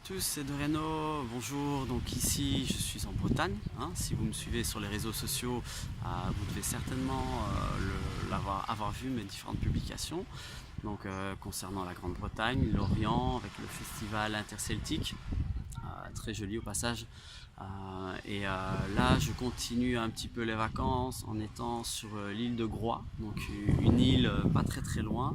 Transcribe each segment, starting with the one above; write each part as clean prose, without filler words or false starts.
tous, c'est Doreno, bonjour. Donc ici je suis en Bretagne, hein. Si vous me suivez sur les réseaux sociaux, vous devez certainement avoir vu mes différentes publications. Donc concernant la Grande-Bretagne, l'Orient avec le festival interceltique, très joli au passage. Là je continue un petit peu les vacances en étant sur l'île de Groix, donc une île pas très loin.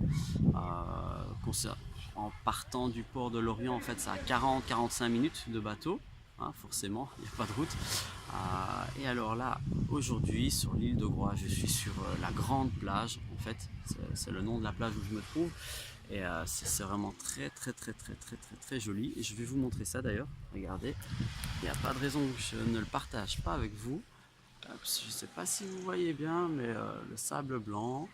En partant du port de Lorient, en fait, ça a 40-45 minutes de bateau, hein, forcément, il n'y a pas de route. Et alors là, aujourd'hui, sur l'île de Groix, je suis sur la grande plage, en fait, c'est le nom de la plage où je me trouve. Et c'est vraiment très joli. Et je vais vous montrer ça d'ailleurs, regardez, il n'y a pas de raison que je ne le partage pas avec vous. Je ne sais pas si vous voyez bien, mais le sable blanc,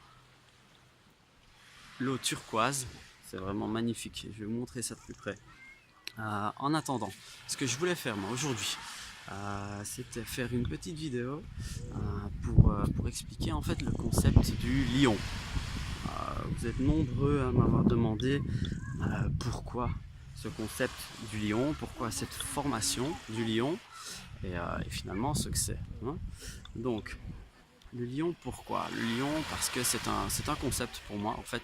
l'eau turquoise, c'est vraiment magnifique. Je vais vous montrer ça de plus près. En attendant, ce que je voulais faire moi aujourd'hui, c'était faire une petite vidéo pour expliquer en fait le concept du lion. Vous êtes nombreux à m'avoir demandé pourquoi ce concept du lion, pourquoi cette formation du lion et finalement ce que c'est, hein. Donc le lion, pourquoi? Le lion, parce que c'est un concept pour moi. En fait,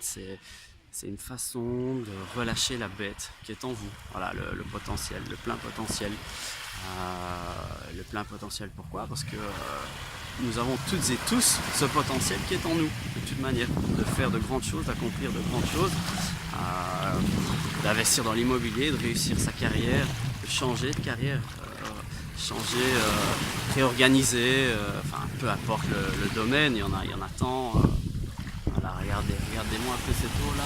c'est une façon de relâcher la bête qui est en vous. Voilà, le potentiel, le plein potentiel. Le plein potentiel, pourquoi? Parce que nous avons toutes et tous ce potentiel qui est en nous, de toute manière, de faire de grandes choses, d'accomplir de grandes choses, d'investir dans l'immobilier, de réussir sa carrière, de changer de carrière, changer, réorganiser, enfin peu importe le domaine, il y en a tant. Voilà, regardez-moi un peu cette eau là.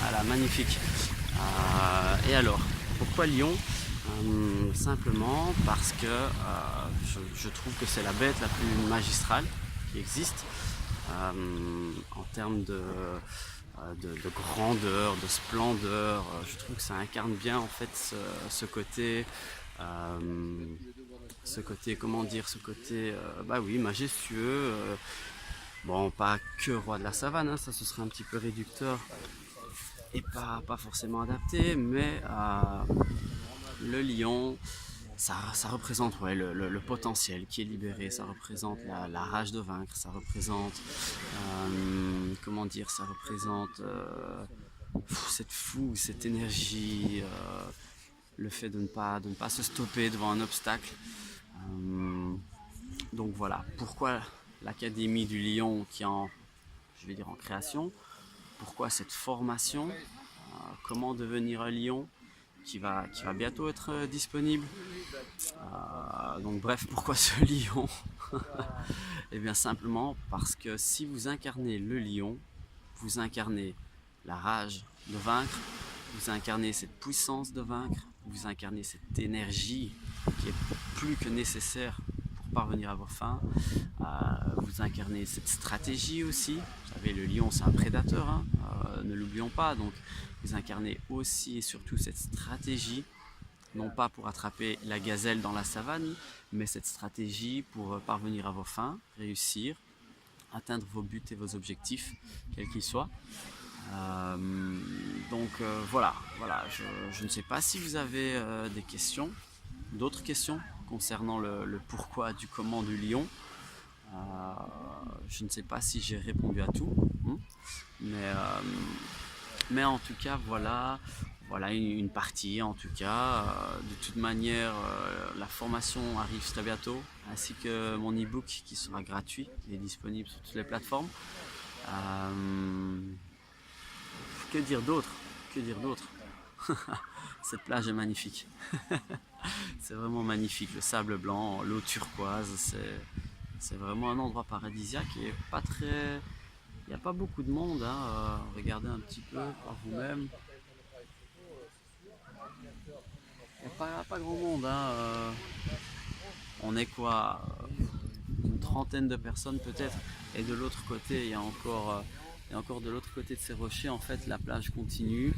Voilà, magnifique. Et alors, pourquoi Lyon? Simplement parce que je trouve que c'est la bête la plus magistrale qui existe en termes de grandeur, de splendeur. Je trouve que ça incarne bien en fait comment dire, ce côté, bah oui, majestueux. Bon, pas que roi de la savane, hein, ça ce serait un petit peu réducteur et pas forcément adapté, mais le lion, ça représente ouais, le potentiel qui est libéré, ça représente la rage de vaincre, ça représente, comment dire, ça représente cette fougue, cette énergie, le fait de ne pas se stopper devant un obstacle. Donc voilà, pourquoi l'Académie du Lion qui est je vais dire en création, pourquoi cette formation, comment devenir un lion qui va bientôt être disponible. Donc bref, pourquoi ce lion? Et bien simplement parce que si vous incarnez le lion, vous incarnez la rage de vaincre, vous incarnez cette puissance de vaincre, vous incarnez cette énergie qui est plus que nécessaire pour parvenir à vos fins. Vous incarnez cette stratégie aussi. Vous savez, le lion c'est un prédateur, hein, ne l'oublions pas. Donc vous incarnez aussi et surtout cette stratégie, non pas pour attraper la gazelle dans la savane, mais cette stratégie pour parvenir à vos fins, réussir, atteindre vos buts et vos objectifs, quels qu'ils soient. Voilà, je ne sais pas si vous avez des questions, d'autres questions concernant le pourquoi du comment du lion. Je ne sais pas si j'ai répondu à tout, hein, mais en tout cas voilà une partie en tout cas. De toute manière, la formation arrive très bientôt, ainsi que mon e-book qui sera gratuit, il est disponible sur toutes les plateformes. Que dire d'autre? Cette plage est magnifique. C'est vraiment magnifique, le sable blanc, l'eau turquoise, c'est vraiment un endroit paradisiaque et pas très... Il n'y a pas beaucoup de monde, hein. Regardez un petit peu par vous-même. Il n'y a pas grand monde, hein. On est quoi, une trentaine de personnes peut-être. Et de l'autre côté, il y a encore de l'autre côté de ces rochers, en fait, la plage continue.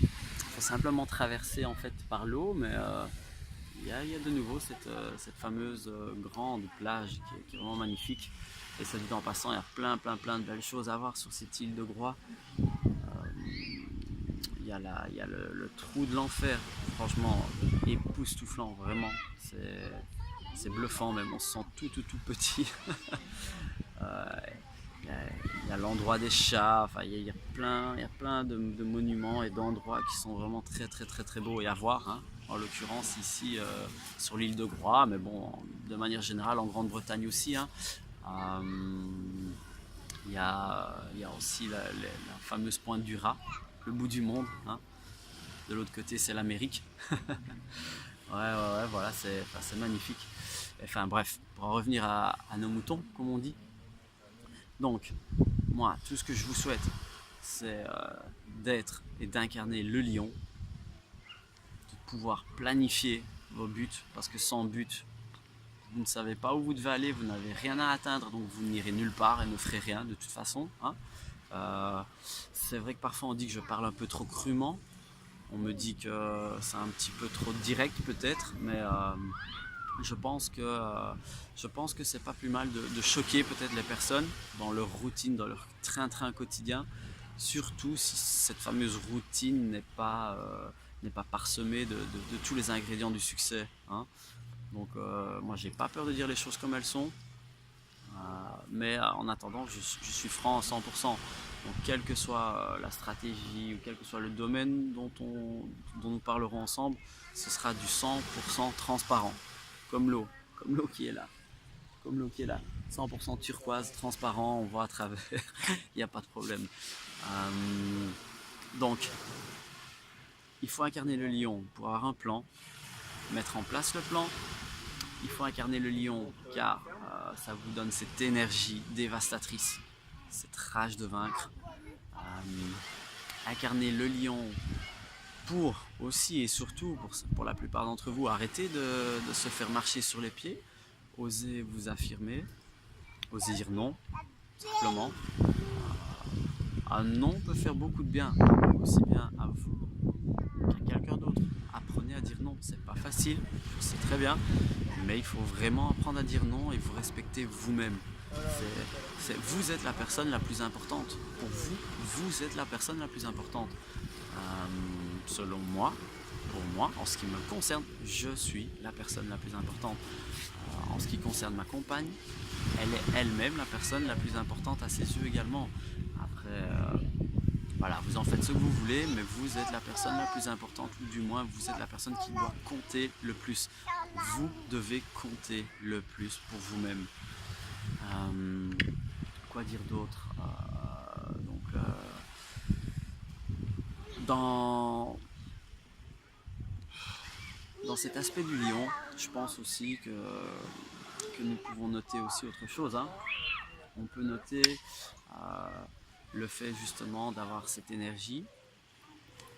Il faut simplement traverser en fait par l'eau, mais il y a de nouveau cette fameuse grande plage qui est vraiment magnifique. Et ça dit en passant, il y a plein de belles choses à voir sur cette île de Groix. il y a le trou de l'enfer, franchement, époustouflant, vraiment. C'est bluffant même, on se sent tout petit. Euh, il y a l'endroit des chats, enfin, il y a plein de monuments et d'endroits qui sont vraiment très beaux et à voir, hein. En l'occurrence ici sur l'île de Groix, mais bon, de manière générale en Grande-Bretagne aussi, hein. Euh, il y a aussi la fameuse pointe du Raz, le bout du monde, hein. De l'autre côté, c'est l'Amérique. Ouais, voilà, c'est magnifique. Enfin bref, pour en revenir à nos moutons, comme on dit. Donc, moi, tout ce que je vous souhaite, c'est d'être et d'incarner le lion, de pouvoir planifier vos buts, parce que sans but, vous ne savez pas où vous devez aller, vous n'avez rien à atteindre, donc vous n'irez nulle part et ne ferez rien de toute façon, hein. C'est vrai que parfois on dit que je parle un peu trop crûment, on me dit que c'est un petit peu trop direct peut-être, mais je pense que c'est pas plus mal de choquer peut-être les personnes dans leur routine, dans leur train-train quotidien, surtout si cette fameuse routine n'est pas parsemée de tous les ingrédients du succès, hein. Donc moi j'ai pas peur de dire les choses comme elles sont, mais en attendant je suis franc à 100%. Donc quelle que soit la stratégie ou quel que soit le domaine dont nous parlerons ensemble, ce sera du 100% transparent, comme l'eau, comme l'eau qui est là, comme l'eau qui est là, 100% turquoise, transparent, on voit à travers, il n'y a pas de problème. Donc il faut incarner le lion pour avoir un plan, mettre en place le plan. Il faut incarner le lion car ça vous donne cette énergie dévastatrice, cette rage de vaincre. Incarner le lion pour aussi et surtout pour la plupart d'entre vous arrêter de se faire marcher sur les pieds, oser vous affirmer, oser dire non, simplement. Un non peut faire beaucoup de bien, aussi bien à vous qu'à quelqu'un d'autre. Apprenez à dire non, c'est pas facile, je sais très bien, mais il faut vraiment apprendre à dire non et vous respecter vous-même. Vous êtes la personne la plus importante. Pour vous, vous êtes la personne la plus importante. Selon moi, pour moi, en ce qui me concerne, je suis la personne la plus importante. En ce qui concerne ma compagne, elle est elle-même la personne la plus importante à ses yeux également. Après, voilà, vous en faites ce que vous voulez, mais vous êtes la personne la plus importante, ou du moins vous êtes la personne qui doit compter le plus. Vous devez compter le plus pour vous-même. Quoi dire d'autre, dans cet aspect du lion, je pense aussi que nous pouvons noter aussi autre chose, hein. On peut noter le fait justement d'avoir cette énergie.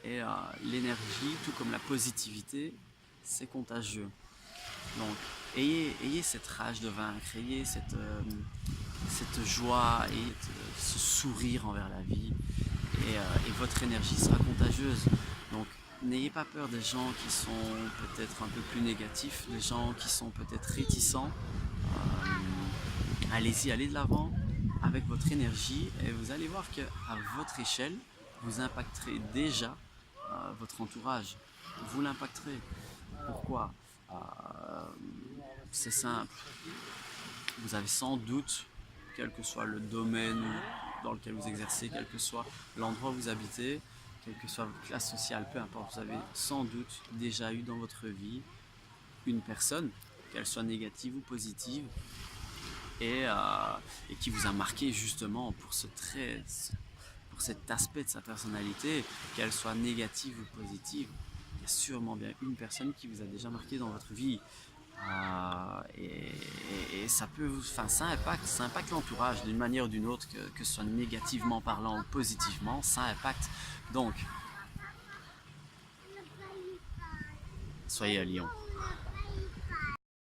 Et l'énergie, tout comme la positivité, c'est contagieux. Donc, ayez cette rage de vaincre, ayez cette joie et ce sourire envers la vie. Et votre énergie sera contagieuse. Donc, n'ayez pas peur des gens qui sont peut-être un peu plus négatifs, des gens qui sont peut-être réticents. Allez-y, allez de l'avant avec votre énergie et vous allez voir qu'à votre échelle, vous impacterez déjà votre entourage. Vous l'impacterez. Pourquoi? C'est simple. Vous avez sans doute, quel que soit le domaine dans lequel vous exercez, quel que soit l'endroit où vous habitez, quelle que soit votre classe sociale, peu importe, vous avez sans doute déjà eu dans votre vie une personne, qu'elle soit négative ou positive, et qui vous a marqué justement pour pour cet aspect de sa personnalité, qu'elle soit négative ou positive. Il y a sûrement bien une personne qui vous a déjà marqué dans votre vie. Et ça peut, enfin, ça impacte l'entourage d'une manière ou d'une autre, que ce soit négativement parlant ou positivement, ça impacte. Donc, soyez un lion.